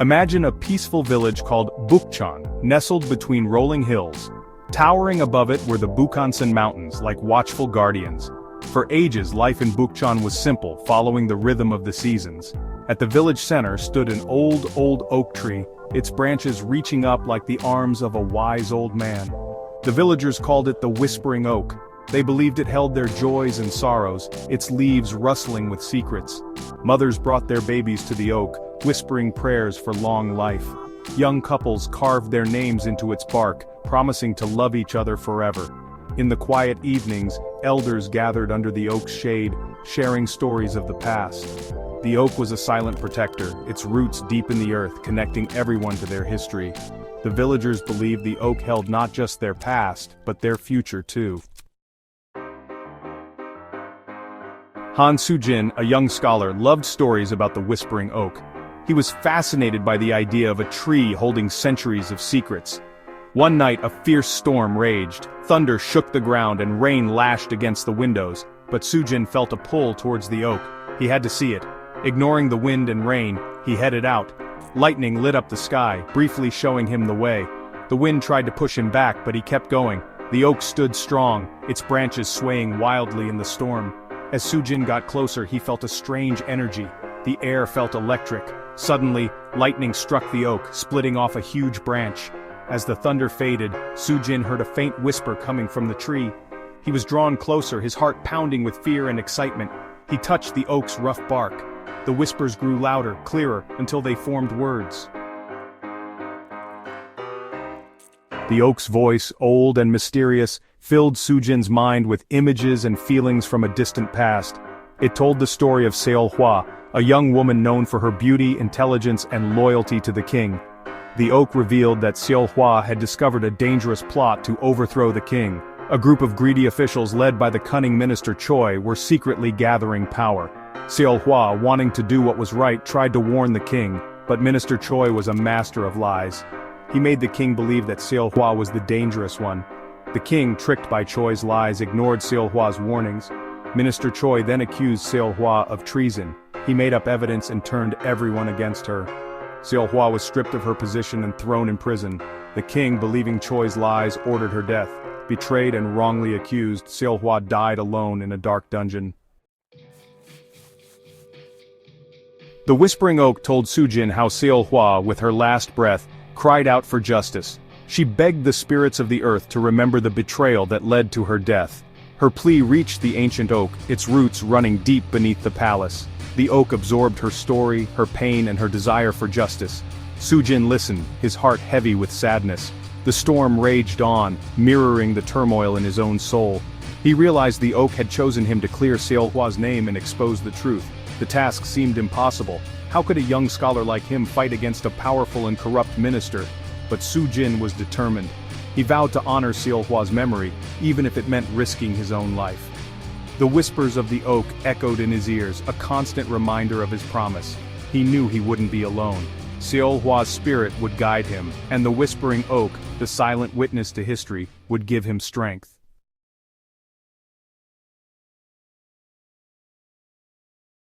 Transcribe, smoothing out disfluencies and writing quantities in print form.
Imagine a peaceful village called Bukchon, nestled between rolling hills. Towering above it were the Bukhansan Mountains, like watchful guardians. For ages, life in Bukchon was simple, following the rhythm of the seasons. At the village center stood an old oak tree, its branches reaching up like the arms of a wise old man. The villagers called it the Whispering Oak. They believed it held their joys and sorrows, its leaves rustling with secrets. Mothers brought their babies to the oak, whispering prayers for long life. Young couples carved their names into its bark, promising to love each other forever. In the quiet evenings, elders gathered under the oak's shade, sharing stories of the past. The oak was a silent protector, its roots deep in the earth, connecting everyone to their history. The villagers believed the oak held not just their past, but their future too. Han Soo-jin, a young scholar, loved stories about the Whispering Oak. He was fascinated by the idea of a tree holding centuries of secrets. One night a fierce storm raged, thunder shook the ground and rain lashed against the windows, but Soo-jin felt a pull towards the oak. He had to see it. Ignoring the wind and rain, he headed out. Lightning lit up the sky, briefly showing him the way. The wind tried to push him back, but he kept going. The oak stood strong, its branches swaying wildly in the storm. As Soo-jin got closer, he felt a strange energy. The air felt electric. Suddenly, lightning struck the oak, splitting off a huge branch. As the thunder faded, Soo-jin heard a faint whisper coming from the tree. He was drawn closer, his heart pounding with fear and excitement. He touched the oak's rough bark. The whispers grew louder, clearer, until they formed words. The oak's voice, old and mysterious, filled Soo-jin's mind with images and feelings from a distant past. It told the story of Seol-hwa, a young woman known for her beauty, intelligence, and loyalty to the king. The oak revealed that Seol-hwa had discovered a dangerous plot to overthrow the king. A group of greedy officials led by the cunning minister Choi were secretly gathering power. Seol-hwa, wanting to do what was right, tried to warn the king, but Minister Choi was a master of lies. He made the king believe that Seol-hwa was the dangerous one. The king, tricked by Choi's lies, ignored Seol-hwa's warnings. Minister Choi then accused Seol-hwa of treason. He made up evidence and turned everyone against her. Seol-hwa was stripped of her position and thrown in prison. The king, believing Choi's lies, ordered her death. Betrayed and wrongly accused, Seol-hwa died alone in a dark dungeon. The Whispering Oak told Soo-jin how Seol-hwa, with her last breath, cried out for justice. She begged the spirits of the earth to remember the betrayal that led to her death. Her plea reached the ancient oak, its roots running deep beneath the palace. The oak absorbed her story, her pain, and her desire for justice. Soo-jin listened, his heart heavy with sadness. The storm raged on, mirroring the turmoil in his own soul. He realized the oak had chosen him to clear Seol-hwa's name and expose the truth. The task seemed impossible. How could a young scholar like him fight against a powerful and corrupt minister? But Soo-jin was determined. He vowed to honor Seol-hwa's memory, even if it meant risking his own life. The whispers of the oak echoed in his ears, a constant reminder of his promise. He knew he wouldn't be alone. Seol-hwa's spirit would guide him, and the Whispering Oak, the silent witness to history, would give him strength.